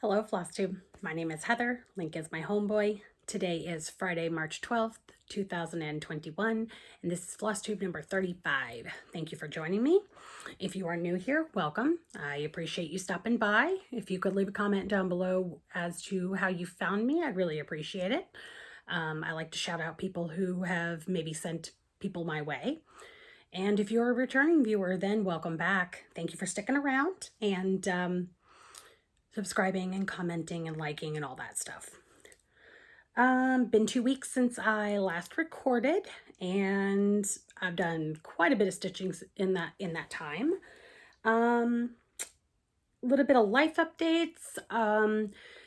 Hello, Flosstube. My name is Heather. Link is my homeboy. Today is Friday, March 12th, 2021, and this is Flosstube number 35. Thank you for joining me. If you are new here, welcome. I appreciate you stopping by. If you could leave a comment down below as to how you found me, I'd really appreciate it. I like to shout out people who have maybe sent people my way. And if you're a returning viewer, then welcome back. Thank you for sticking around and subscribing and commenting and liking and all that stuff. Been 2 weeks since I last recorded, and I've done quite a bit of stitching in that time. A little bit of life updates.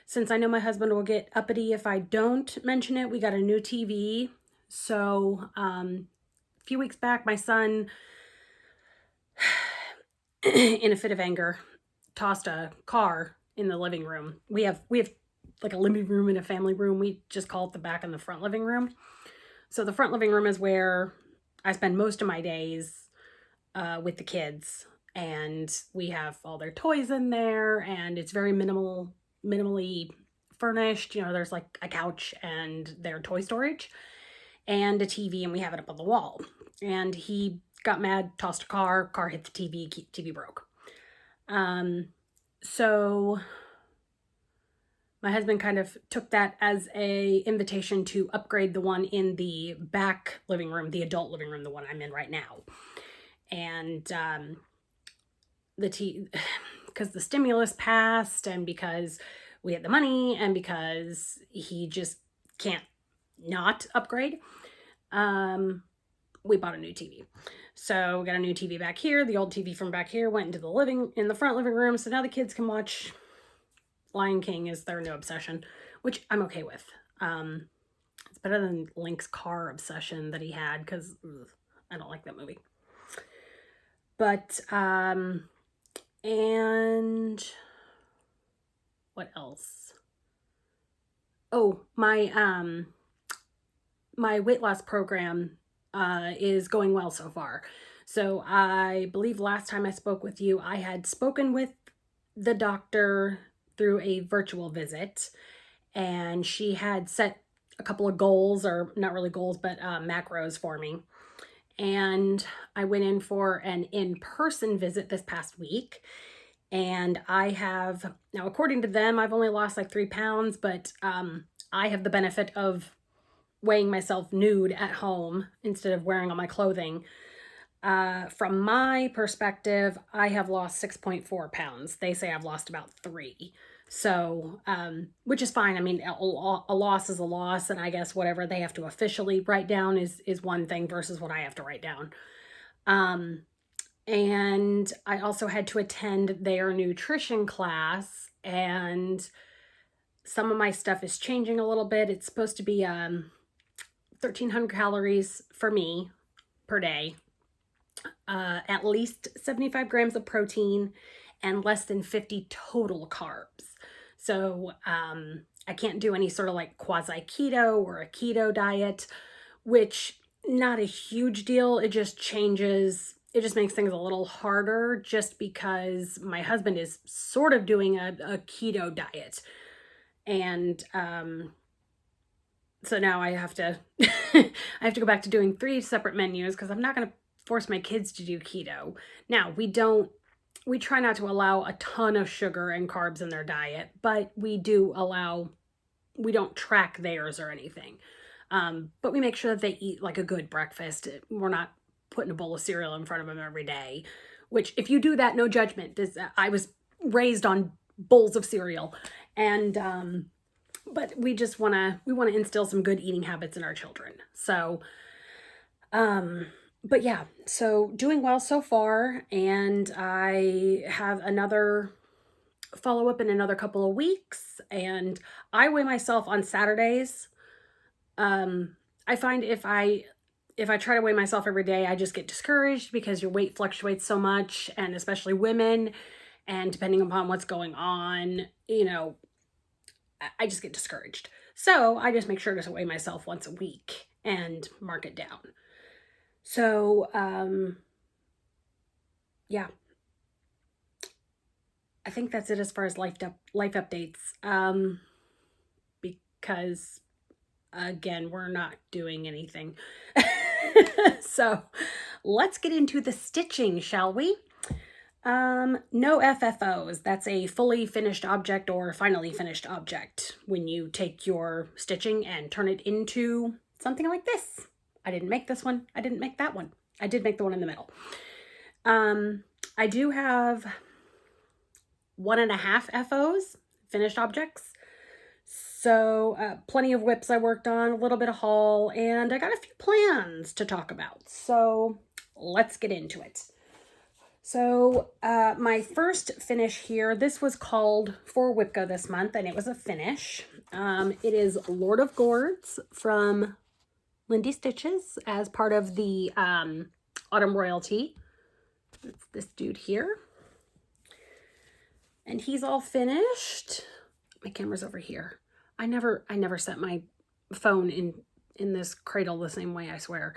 Since I know my husband will get uppity if I don't mention it, we got a new TV. So a few weeks back, my son, in a fit of anger, tossed a car in the living room. We have like a living room and a family room. We just call it the back and the front living room. So the front living room is where I spend most of my days with the kids, and we have all their toys in there, and it's very minimally furnished. You know, there's like a couch and their toy storage and a TV, and we have it up on the wall. And he got mad, tossed a car hit the TV broke. So my husband kind of took that as a invitation to upgrade the one in the back living room, the adult living room, the one I'm in right now. And because the stimulus passed, and because we had the money, and because he just can't not upgrade, we bought a new TV. So we got a new TV back here. The old TV from back here went into the front living room. So now the kids can watch Lion King is their new obsession, which I'm okay with. It's better than Link's car obsession that he had, because I don't like that movie. But, and what else? Oh, my weight loss program is going well so far. So I believe last time I spoke with you, I had spoken with the doctor through a virtual visit, and she had set a couple of goals, or not really goals, but macros for me. And I went in for an in-person visit this past week, and I have, now according to them, I've only lost like 3 pounds, but I have the benefit of weighing myself nude at home instead of wearing all my clothing. From my perspective, I have lost 6.4 pounds. They say I've lost about 3. So, which is fine. I mean, a loss is a loss, and I guess whatever they have to officially write down is one thing versus what I have to write down. And I also had to attend their nutrition class, and some of my stuff is changing a little bit. It's supposed to be 1,300 calories for me per day, at least 75 grams of protein, and less than 50 total carbs. So I can't do any sort of like quasi keto or a keto diet, which not a huge deal. It just changes. It just makes things a little harder, just because my husband is sort of doing a keto diet. And so now I have to I have to go back to doing 3 separate menus, because I'm not going to force my kids to do keto. Now, we try not to allow a ton of sugar and carbs in their diet, but we don't track theirs or anything. But we make sure that they eat like a good breakfast. We're not putting a bowl of cereal in front of them every day, which, if you do that, no judgment. I was raised on bowls of cereal, and but we want to instill some good eating habits in our children. So, but yeah, so doing well so far, and I have another follow-up in another couple of weeks, and I weigh myself on Saturdays. I find if I try to weigh myself every day, I just get discouraged, because your weight fluctuates so much, and especially women, and depending upon what's going on, you know, I just get discouraged. So I just make sure to weigh myself once a week and mark it down. So, yeah. I think that's it as far as life updates. Because again, we're not doing anything. So let's get into the stitching, shall we? No FFOs. That's a fully finished object or finally finished object when you take your stitching and turn it into something like this. I didn't make this one. I didn't make that one. I did make the one in the middle. I do have 1.5 FOs, finished objects. So plenty of whips I worked on, a little bit of haul, and I got a few plans to talk about. So let's get into it. So my first finish here, this was called for WIPCO this month, and it was a finish. It is Lord of Gourds from Lindy Stitches as part of the Autumn Royalty. It's this dude here. And he's all finished. My camera's over here. I never set my phone in this cradle the same way, I swear.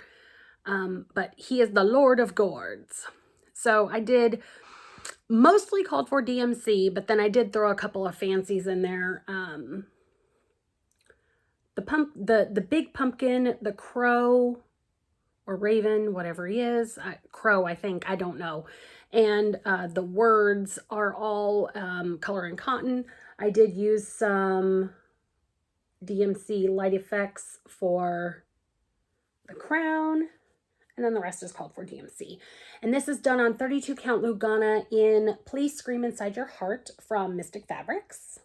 But he is the Lord of Gourds. So I did mostly called for DMC, but then I did throw a couple of fancies in there. The big pumpkin, the crow or raven, whatever he is, crow, I think, I don't know. And the words are all color and cotton. I did use some DMC light effects for the crown, and then the rest is called for DMC. And this is done on 32 count Lugana in Please Scream Inside Your Heart from Mystic Fabrics.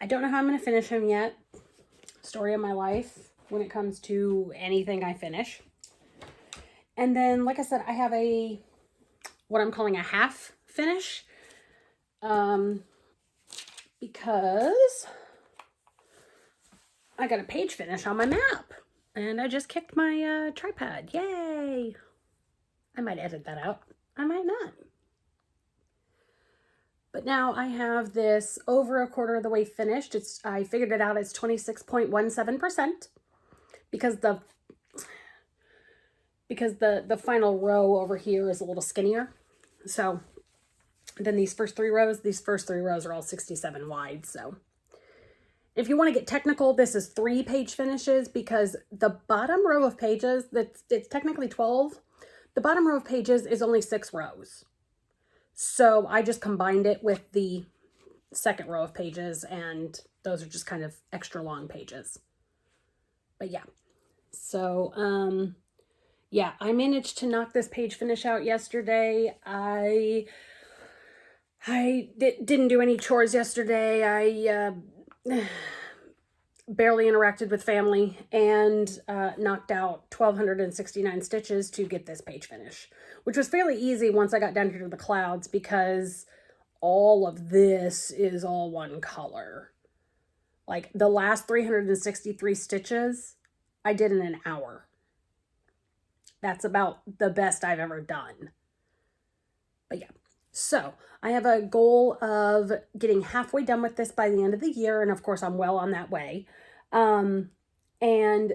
I don't know how I'm going to finish him yet. Story of my life when it comes to anything I finish. And then, like I said, I have what I'm calling a half finish. Because I got a page finish on my map. And I just kicked my tripod. Yay! I might edit that out. I might not. But now I have this over a quarter of the way finished. I figured it out. It's 26.17% because the final row over here is a little skinnier. So then these first three rows are all 67 wide. So if you want to get technical, this is 3-page finishes because the bottom row of pages, it's technically 12. The bottom row of pages is only 6 rows. So I just combined it with the second row of pages, and those are just kind of extra long pages. But yeah. So, yeah, I managed to knock this page finish out yesterday. I didn't do any chores yesterday. I barely interacted with family and knocked out 1,269 stitches to get this page finish, which was fairly easy once I got down here to the clouds because all of this is all one color. Like the last 363 stitches I did in an hour. That's about the best I've ever done. But yeah. So I have a goal of getting halfway done with this by the end of the year. And of course, I'm well on that way. And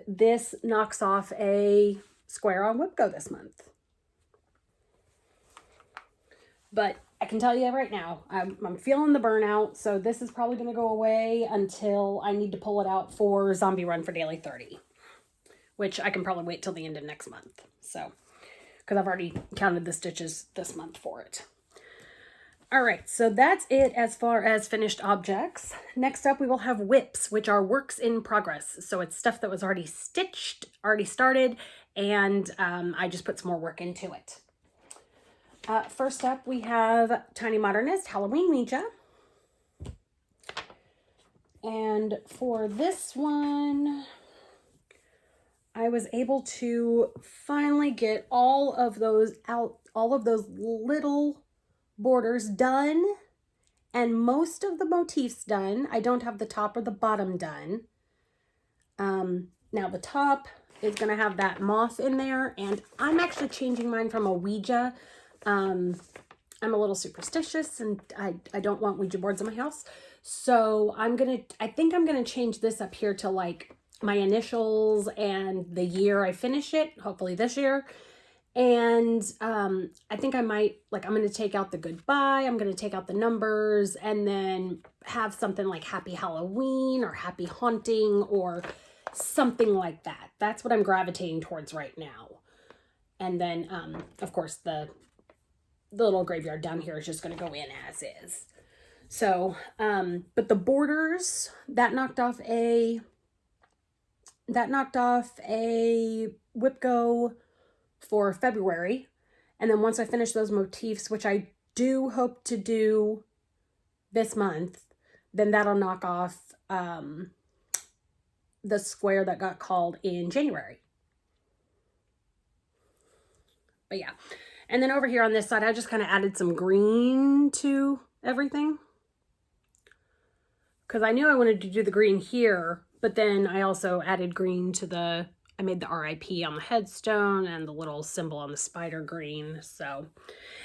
this knocks off a square on WIPCO this month. But I can tell you right now, I'm feeling the burnout. So this is probably going to go away until I need to pull it out for Zombie Run for Daily 30. Which I can probably wait till the end of next month. So, because I've already counted the stitches this month for it. All right, so that's it as far as finished objects. Next up, we will have whips, which are works in progress. So it's stuff that was already stitched, already started, and I just put some more work into it. First up, we have Tiny Modernist Halloween Ouija. And for this one, I was able to finally get all of those little borders done and most of the motifs done. I don't have the top or the bottom done. Now the top is going to have that moth in there, and I'm actually changing mine from a Ouija. I'm a little superstitious and I don't want Ouija boards in my house. So I think I'm going to change this up here to like my initials and the year I finish it, hopefully this year. And I think I might, like, I'm going to take out the goodbye, I'm going to take out the numbers, and then have something like Happy Halloween or Happy Haunting or something like that. That's what I'm gravitating towards right now. And then, of course, the little graveyard down here is just going to go in as is. So, but the borders, that knocked off a WIPGO for February. And then once I finish those motifs, which I do hope to do this month, then that'll knock off the square that got called in January. But yeah. And then over here on this side, I just kind of added some green to everything. Because I knew I wanted to do the green here, but then I also added green to I made the RIP on the headstone and the little symbol on the spider green. So,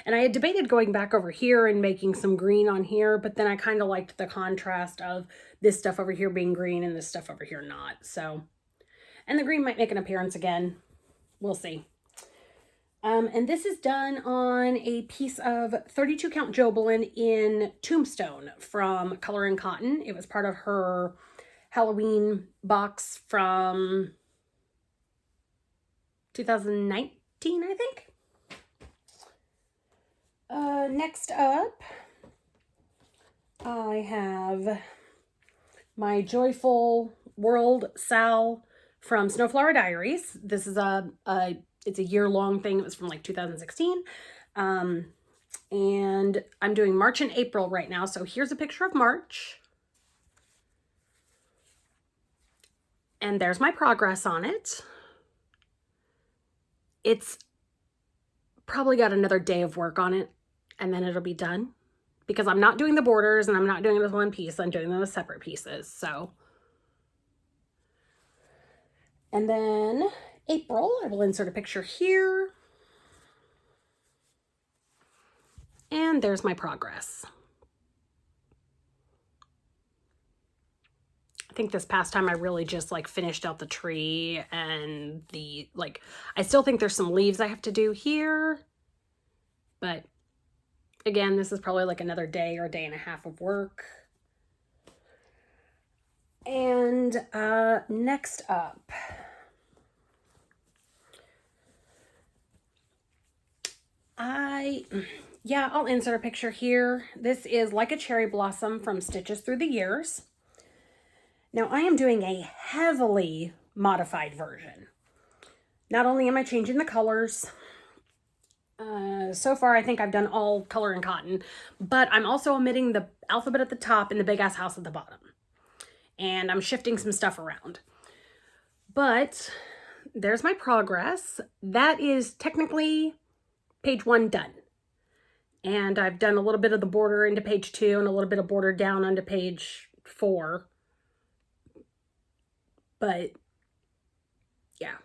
and I had debated going back over here and making some green on here, but then I kind of liked the contrast of this stuff over here being green and this stuff over here not. So, and the green might make an appearance again. We'll see. And this is done on a piece of 32 count Jobelan in Tombstone from Color and Cotton. It was part of her Halloween box from 2019, I think. Next up, I have my Joyful World Sal from Snowflower Diaries. This is it's a year-long thing. It was from like 2016. And I'm doing March and April right now. So here's a picture of March. And there's my progress on it. It's probably got another day of work on it, and then it'll be done. Because I'm not doing the borders and I'm not doing it as one piece. I'm doing them as separate pieces. So. And then April, I will insert a picture here. And there's my progress. I think this past time I really just like finished out the tree and I still think there's some leaves I have to do here. But again, this is probably like another day or a day and a half of work. And next up, I'll insert a picture here. This is Like a Cherry Blossom from Stitches Through the Years. Now I am doing a heavily modified version. Not only am I changing the colors, so far I think I've done all Color and Cotton, but I'm also omitting the alphabet at the top and the big ass house at the bottom. And I'm shifting some stuff around. But there's my progress. That is technically page 1 done. And I've done a little bit of the border into page 2 and a little bit of border down onto page 4. But yeah.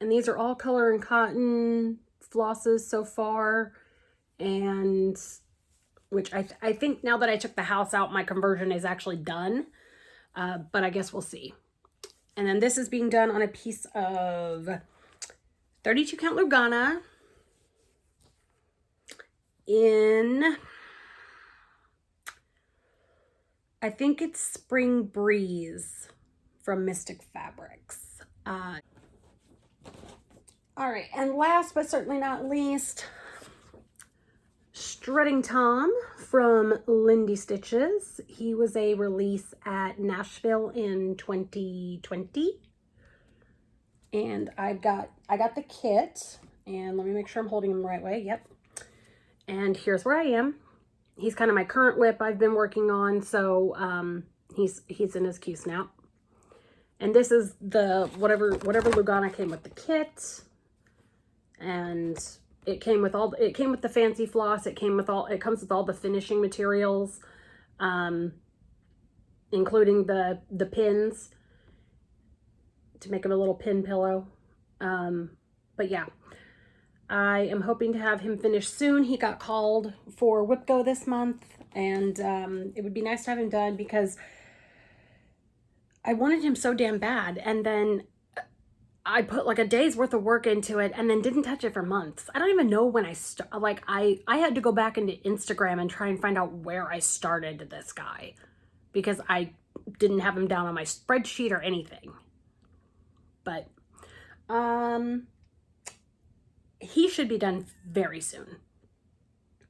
And these are all Color and Cotton flosses so far. And which I think now that I took the house out, my conversion is actually done. But I guess we'll see. And then this is being done on a piece of 32 count Lugana in, I think it's Spring Breeze from Mystic Fabrics. All right, and last but certainly not least, Strutting Tom from Lindy Stitches. He was a release at Nashville in 2020. And I got the kit, and let me make sure I'm holding him the right way. Yep. And here's where I am. He's kind of my current whip I've been working on, so he's in his Q snap. And this is the whatever Lugana came with the kit. And it came with the fancy floss. It comes with all the finishing materials, including the pins to make him a little pin pillow. But yeah, I am hoping to have him finished soon. He got called for WIPGO this month, and it would be nice to have him done because I wanted him so damn bad. And then I put like a day's worth of work into it and then didn't touch it for months. I don't even know when I had to go back into Instagram and try and find out where I started this guy because I didn't have him down on my spreadsheet or anything. But he should be done very soon.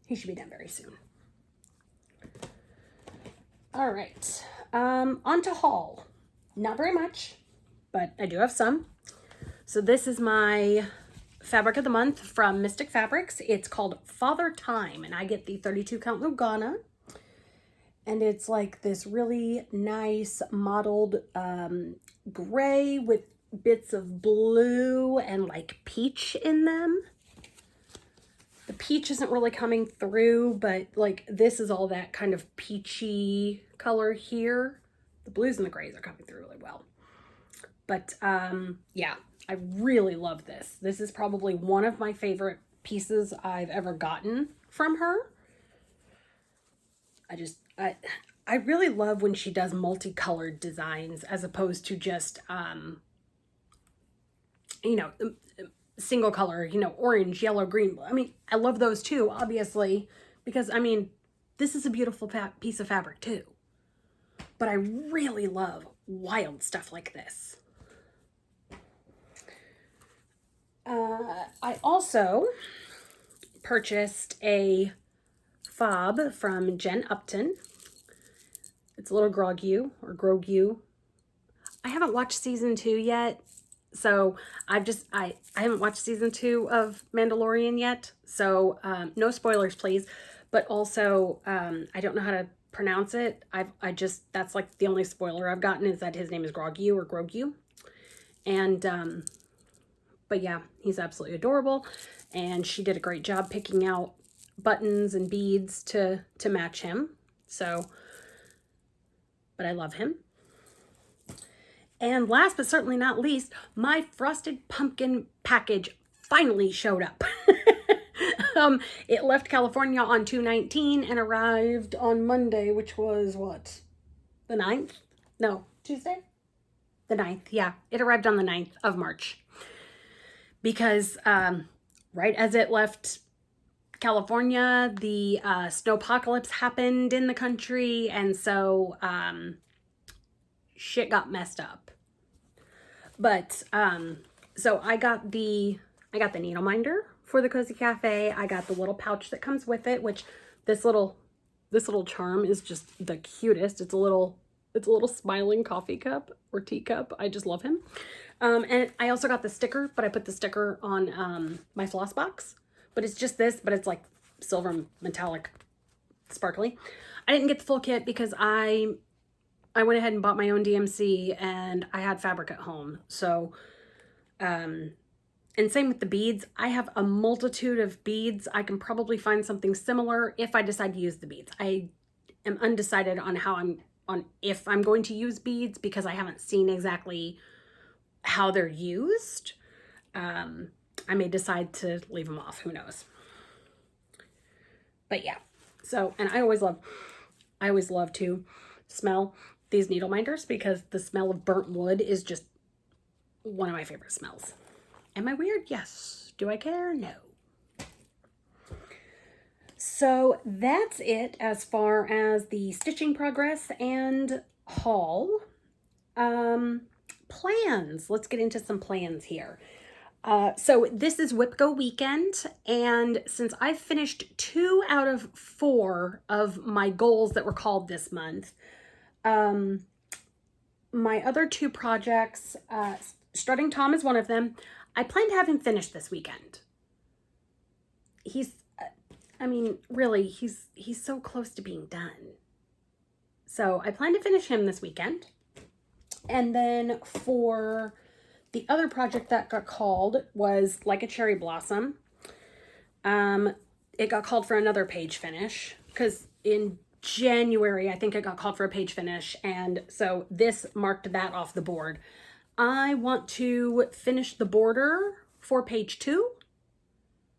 He should be done very soon. All right. On to haul. Not very much, but I do have some. So this is my fabric of the month from Mystic Fabrics. It's called Father Time, and I get the 32 count Lugana. And it's like this really nice mottled gray with bits of blue and like peach in them. The peach isn't really coming through, but like this is all that kind of peachy color here. The blues and the grays are coming through really well. But yeah, I really love this. This is probably one of my favorite pieces I've ever gotten from her. I really love when she does multicolored designs as opposed to just, you know, single color, you know, orange, yellow, green. I mean, I love those too, obviously, because I mean, this is a beautiful piece of fabric too. But I really love wild stuff like this. I also purchased a fob from Jen Upton. It's a little Grogu or Grogu. I haven't watched season 2 yet, so I haven't watched season 2 of Mandalorian yet, so no spoilers, please. But also, I don't know how to pronounce it. That's like the only spoiler I've gotten is that his name is Grogu or Grogu, and but yeah, he's absolutely adorable, and she did a great job picking out buttons and beads to match him. So, but I love him. And last but certainly not least, my frosted pumpkin package finally showed up. It left California on 2/19 and arrived on Monday, which was what? The 9th? No, Tuesday? The 9th, yeah. It arrived on the 9th of March. Because right as it left California, the snowpocalypse happened in the country, and so shit got messed up. But so I got the needle minder for the Cozy Cafe. I got the little pouch that comes with it, which this little charm is just the cutest. It's a little smiling coffee cup or teacup. I just love him. And I also got the sticker, but I put the sticker on my floss box. But it's just this, but it's like silver metallic sparkly. I didn't get the full kit because I went ahead and bought my own DMC and I had fabric at home. So, and same with the beads. I have a multitude of beads. I can probably find something similar if I decide to use the beads. I am undecided on if I'm going to use beads because I haven't seen exactly how they're used. I may decide to leave them off. Who knows? But yeah. So, and I always love to smell these needle minders because the smell of burnt wood is just one of my favorite smells. Am I weird? Yes. Do I care? No. So that's it as far as the stitching progress and haul. Plans. Let's get into some plans here. So this is WIPGO weekend, and since I've finished 2 out of 4 of my goals that were called this month, my other 2 projects, Strutting Tom is one of them. I plan to have him finished this weekend. He's, I mean, really, he's so close to being done. So I plan to finish him this weekend. And then for the other project that got called was Like a Cherry Blossom. It got called for another page finish because in January, I think it got called for a page finish. And so this marked that off the board. I want to finish the border for page 2.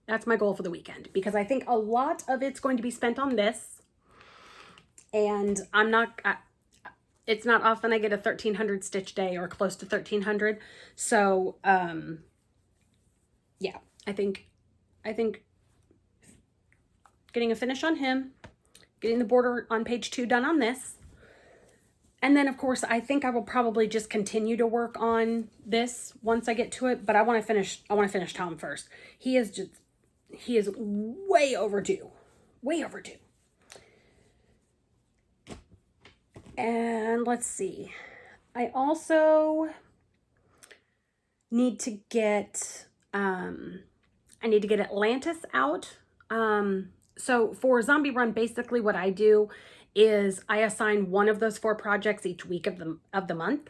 That's my goal for the weekend because I think a lot of it's going to be spent on this. And I'm not, it's not often I get a 1,300 stitch day or close to 1,300. So, yeah, I think getting a finish on him, getting the border on page 2 done on this. And then of course, I think I will probably just continue to work on this once I get to it, but I want to finish Tom first. He is way overdue. Way overdue. And let's see. I also need to get Atlantis out. So for Zombie Run, basically what I do is I assign one of those 4 projects each week of the month.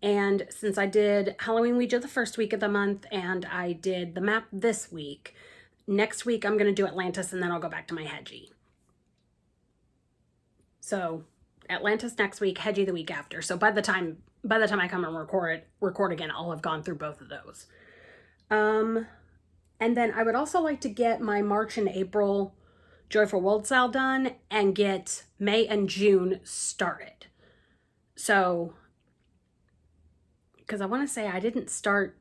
And since I did Halloween Ouija the first week of the month and I did the map this week, next week I'm going to do Atlantis and then I'll go back to my Hedgie. So Atlantis next week, Hedgie the week after. So by the time I come and record again, I'll have gone through both of those. And then I would also like to get my March and April Joyful World Style done and get May and June started. So, because I want to say I didn't start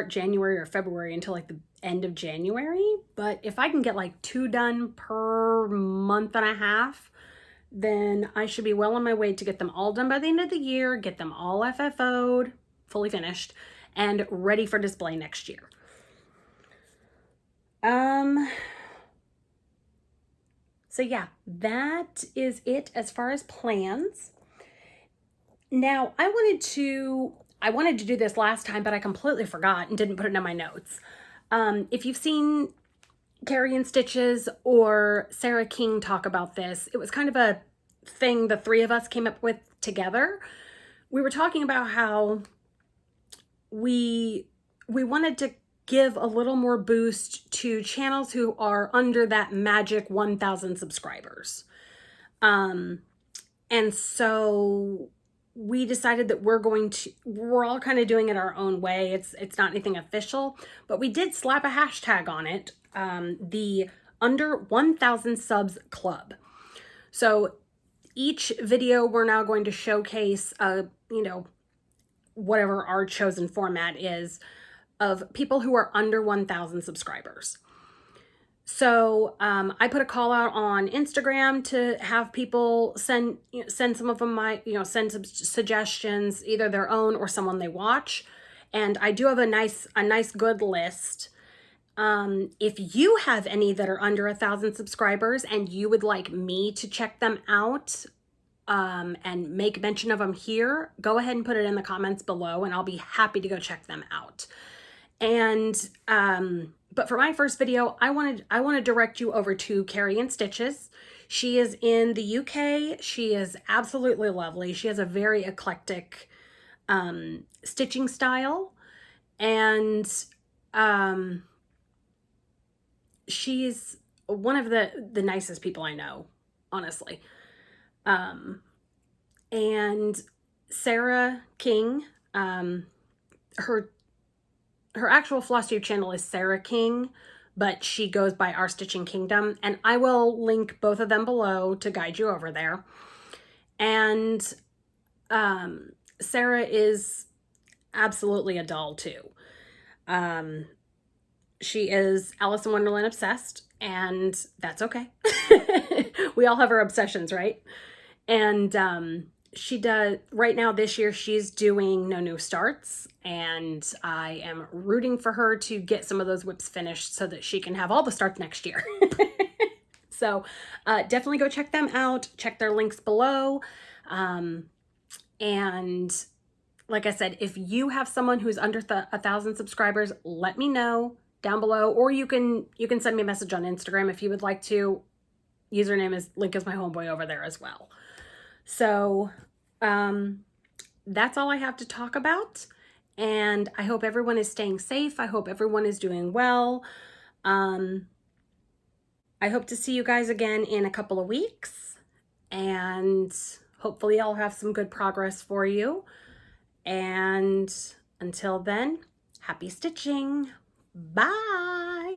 January or February until like the end of January, but if I can get like 2 done per month and a half, then I should be well on my way to get them all done by the end of the year, get them all FFO'd, fully finished, and ready for display next year. So yeah, that is it as far as plans. Now, I wanted to do this last time, but I completely forgot and didn't put it in my notes. If you've seen Carrie and Stitches or Sarah King talk about this, it was kind of a thing the 3 of us came up with together. We were talking about how we wanted to give a little more boost to channels who are under that magic 1,000 subscribers. And so we decided that we're all kind of doing it our own way. It's not anything official, but we did slap a hashtag on it, the Under 1,000 Subs Club. So each video we're now going to showcase, whatever our chosen format is, of people who are under 1,000 subscribers. So I put a call out on Instagram to have people send some of them send some suggestions, either their own or someone they watch. And I do have a nice good list. If you have any that are under 1,000 subscribers and you would like me to check them out, and make mention of them here, go ahead and put it in the comments below and I'll be happy to go check them out. And, but for my first video, I want to direct you over to Carrie and Stitches. She is in the UK. She is absolutely lovely. She has a very eclectic, stitching style, and, she's one of the nicest people I know, honestly. And Sarah King, her actual Flosstube channel is Sarah King, but she goes by Our Stitching Kingdom, and I will link both of them below to guide you over there. And Sarah is absolutely a doll too. She is Alice in Wonderland obsessed, and that's okay. We all have our obsessions, right? And she does, right now this year, she's doing No New Starts, and I am rooting for her to get some of those whips finished so that she can have all the starts next year. So definitely go check them out. Check their links below. And like I said, if you have someone who's under 1,000 subscribers, let me know down below, or you can send me a message on Instagram if you would like to. Link is my homeboy over there as well. So that's all I have to talk about, and I hope everyone is staying safe. I hope everyone is doing well. I hope to see you guys again in a couple of weeks, and hopefully I'll have some good progress for you. And until then, happy stitching. Bye.